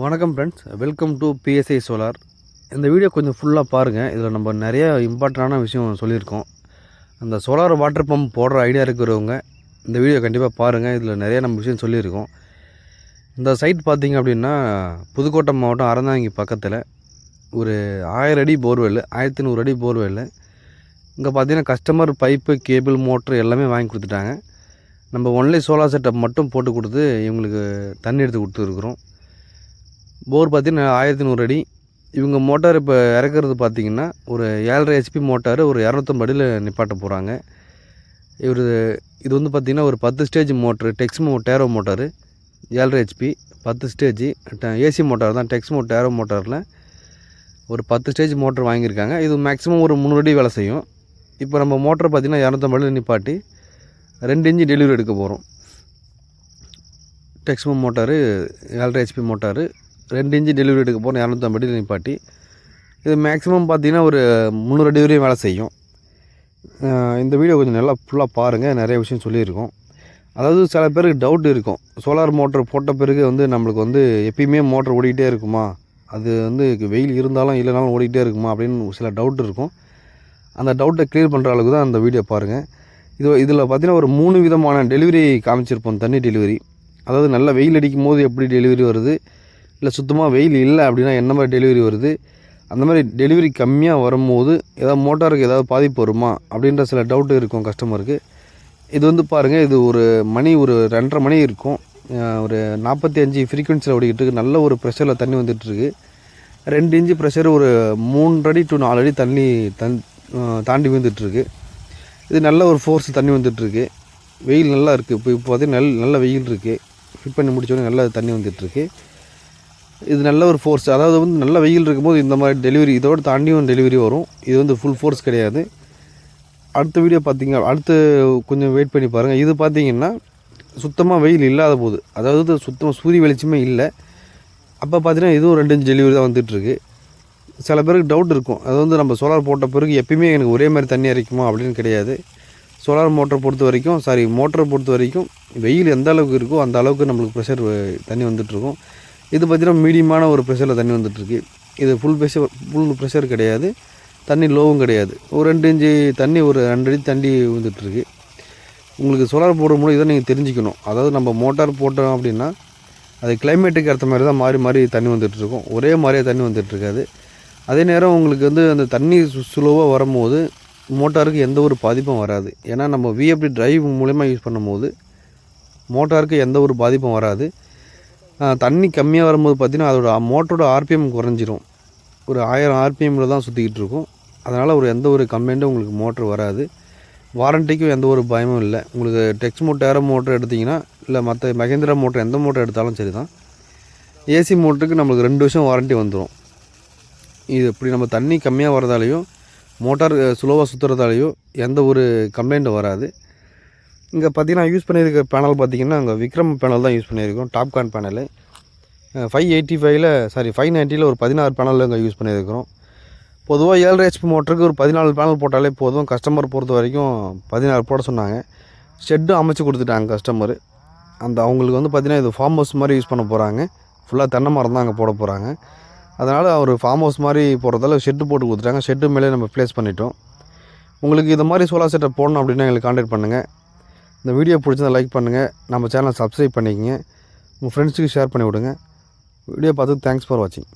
வணக்கம் friends, welcome to PSI solar. இந்த video கொஞ்சம் ஃபுல்லாக பாருங்கள். இதில் நம்ம நிறைய இம்பார்ட்டண்டான விஷயம் சொல்லியிருக்கோம். அந்த சோலார் வாட்டர் பம்ப் போடுற ஐடியா இருக்கிறவங்க இந்த வீடியோ கண்டிப்பாக பாருங்கள். இதில் நிறைய நம்ம விஷயம் சொல்லியிருக்கோம். இந்த சைட் பார்த்திங்க அப்படின்னா புதுக்கோட்டை மாவட்டம் அறந்தாங்கி பக்கத்தில் ஒரு 1000 அடி போர்வெல், 1100 அடி போர்வெல். இங்கே பார்த்திங்கன்னா கஸ்டமர் பைப்பு, கேபிள், மோட்ரு எல்லாமே வாங்கி கொடுத்துட்டாங்க. நம்ம ஒன்லி சோலார் செட்டப் மட்டும் போட்டு கொடுத்து இவங்களுக்கு தண்ணி எடுத்து கொடுத்துருக்குறோம். போர் பார்த்திங்கன்னா 1100 அடி. இவங்க மோட்டார் இப்போ இறக்குறது பார்த்திங்கன்னா ஒரு 7.5 HP மோட்டார் ஒரு 250 அடியில் நிப்பாட்ட போகிறாங்க. இது வந்து பார்த்திங்கன்னா ஒரு 10 stage motor, Texmo tarot motor 7.5 HP 10 stage AC motor தான். டெக்ஸ்மோ டேரோ மோட்டாரில் ஒரு 10 ஸ்டேஜ் மோட்டர் வாங்கியிருக்காங்க. இது மேக்ஸிமம் ஒரு 300 அடி வேலை செய்யும். இப்போ நம்ம மோட்டர் பார்த்திங்கன்னா 250 அடியில் நிப்பாட்டி 2 இன்ச்சு டெலிவரி எடுக்க போகிறோம். Texmo motor 7.5 HP motor 2 inch delivery எடுக்க போகிறோம். 250 அடியில் நிப்பாட்டி இது மேக்ஸிமம் பார்த்திங்கன்னா ஒரு 300 அடி வரையும் வேலை செய்யும். இந்த வீடியோ கொஞ்சம் நல்லா ஃபுல்லாக பாருங்கள். நிறைய விஷயம் சொல்லியிருக்கோம். அதாவது சில பேருக்கு டவுட் இருக்கும், சோலார் மோட்டர் போட்ட பிறகு வந்து நம்மளுக்கு வந்து எப்பயுமே மோட்டர் ஓடிக்கிட்டே இருக்குமா, அது வந்து வெயில் இருந்தாலும் இல்லைனாலும் ஓடிக்கிட்டே இருக்குமா அப்படின்னு சில டவுட் இருக்கும். அந்த டவுட்டை க்ளியர் பண்ணுற அளவுக்கு தான் அந்த வீடியோ பாருங்கள். இதில் பார்த்திங்கன்னா ஒரு 3 விதமான டெலிவரி காமிச்சிருப்போம். தண்ணி டெலிவரி, அதாவது நல்லா வெயில் அடிக்கும் போது எப்படி டெலிவரி வருது, இல்லை சுத்தமாக வெயில் இல்லை அப்படின்னா என்ன மாதிரி டெலிவரி வருது, அந்த மாதிரி டெலிவரி கம்மியாக வரும்போது ஏதாவது மோட்டாருக்கு ஏதாவது பாதிப்பு வருமா அப்படின்ற சில டவுட்டு இருக்கும் கஸ்டமருக்கு. இது வந்து பாருங்கள், இது ஒரு 2:30 மணி இருக்கும். ஒரு 45 ஃப்ரீக்வன்சியில் ஓடிக்கிட்டு இருக்குது. நல்ல ஒரு ப்ரெஷரில் தண்ணி வந்துட்டுருக்கு. 2 இன்ச்சு ப்ரெஷர் ஒரு 3 அடி டு 4 அடி தண்ணி தாண்டி வந்துட்டுருக்கு. இது நல்ல ஒரு ஃபோர்ஸ் தண்ணி வந்துட்டுருக்கு. வெயில் நல்லா இருக்குது. இப்போ பார்த்திங்கன்னா நல்ல வெயில் இருக்குது. ஃபிட் பண்ணி முடிச்சோடனே நல்லா தண்ணி வந்துட்டுருக்கு. இது நல்ல ஒரு ஃபோர்ஸ், அதாவது வந்து நல்ல வெயில் இருக்கும்போது இந்த மாதிரி டெலிவரி, இதோடு தாண்டியும் டெலிவரி வரும். இது வந்து ஃபுல் ஃபோர்ஸ் கிடையாது. அடுத்த வீடியோ பார்த்திங்க, அடுத்து கொஞ்சம் வெயிட் பண்ணி பாருங்கள். இது பார்த்திங்கன்னா சுத்தமாக வெயில் இல்லாத போது, அதாவது சுத்தமாக சூரிய வெளிச்சமே இல்லை, அப்போ பார்த்திங்கன்னா இதுவும் 2 இன்ச் டெலிவரி தான் வந்துட்டுருக்கு. சில பேருக்கு டவுட் இருக்கும், அது வந்து நம்ம சோலார் போட்ட பிறகு எப்பயுமே எனக்கு ஒரே மாதிரி தண்ணி இறைக்குமா அப்படின்னு கிடையாது. சோலார் மோட்டரை பொறுத்த வரைக்கும் மோட்டரை பொறுத்த வரைக்கும் வெயில் எந்த அளவுக்கு இருக்கோ அந்த அளவுக்கு நம்மளுக்கு ப்ரெஷர் தண்ணி வந்துட்டுருக்கும். இது பார்த்திங்கன்னா மீடியமான ஒரு ப்ரெஷரில் தண்ணி வந்துட்டுருக்கு. இது ஃபுல் ப்ரெஷர் கிடையாது, தண்ணி லோவும் கிடையாது. ஒரு 2 இன்ச்சு தண்ணி, ஒரு 2 அடி தண்ணி வந்துட்டுருக்கு. உங்களுக்கு சோலார் போடும்போது இதை நீங்கள் தெரிஞ்சுக்கணும். அதாவது நம்ம மோட்டார் போட்டோம் அப்படின்னா அது கிளைமேட்டுக்கு ஏற்ற மாதிரி தான் மாறி மாறி தண்ணி வந்துட்டுருக்கும். ஒரே மாதிரியே தண்ணி வந்துட்டுருக்காது. அதே நேரம் உங்களுக்கு வந்து அந்த தண்ணி ஸ்லோவாக வரும்போது மோட்டாருக்கு எந்த ஒரு பாதிப்பும் வராது. ஏன்னா நம்ம விஎஃப்டி டிரைவ் மூலமா யூஸ் பண்ணும்போது மோட்டாருக்கு எந்த ஒரு பாதிப்பும் வராது. தண்ணி கம்மியாக வரும்போது பார்த்திங்கன்னா அதோட மோட்டரோட ஆர்பிஎம் குறைஞ்சிரும். ஒரு 1000 ஆர்பிஎம்மில் தான் சுற்றிக்கிட்டு இருக்கும். அதனால் எந்த ஒரு கம்ப்ளைண்ட்டும் உங்களுக்கு மோட்ரு வராது. வாரண்டிக்கும் எந்த ஒரு பயமும் இல்லை. உங்களுக்கு டெக்ஸ்மோ டேரோ மோட்டர் எடுத்திங்கன்னா, இல்லை மற்ற மகேந்திரா மோட்டர் எந்த மோட்டர் எடுத்தாலும் சரி தான், ஏசி மோட்டருக்கு நம்மளுக்கு 2 வருஷம் வாரண்ட்டி வந்துடும். இது இப்படி நம்ம தண்ணி கம்மியாக வரதாலேயும் மோட்டார் ஸ்லோவாக சுற்றுறதாலேயும் எந்த ஒரு கம்ப்ளைண்ட்டும் வராது. இங்கே பார்த்திங்கன்னா யூஸ் பண்ணியிருக்க பேனல் பார்த்திங்கன்னா அங்கே விக்ரம் பேனல் தான் யூஸ் பண்ணியிருக்கோம். டாப்கான் பேனலு 590 ஒரு 16 பேனலில் இங்கே யூஸ் பண்ணியிருக்கிறோம். பொதுவாக 7.5 HP மோட்டருக்கு ஒரு 14 பேனல் போட்டாலே போதும். கஸ்டமர் பொறுத்த வரைக்கும் 16 போட சொன்னாங்க. ஷெட்டும் அமைச்சு கொடுத்துட்டாங்க கஸ்டமர். அவங்களுக்கு வந்து பார்த்திங்கன்னா இது ஃபார்ம் ஹவுஸ் மாதிரி யூஸ் பண்ண போகிறாங்க. ஃபுல்லாக தென்னை மரம் தான் அங்கே போட போகிறாங்க. அதனால் ஒரு ஃபார்ம் ஹவுஸ் மாதிரி போடுறதால ஷெட்டு போட்டு கொடுத்துட்டாங்க. ஷெட்டு மேலே நம்ம ப்ளேஸ் பண்ணிட்டோம். உங்களுக்கு இது மாதிரி சோலார் செட்டப் போடணும் அப்படின்னா எங்களுக்கு கான்டாக்ட் பண்ணுங்கள். இந்த வீடியோ பிடிச்சதை லைக் பண்ணுங்கள். நம்ம சேனலை சப்ஸ்கிரைப் பண்ணிக்கங்க. உங்கள் ஃப்ரெண்ட்ஸுக்கு ஷேர் பண்ணி விடுங்க. வீடியோ பார்த்து தேங்க்ஸ் ஃபார் வாட்சிங்.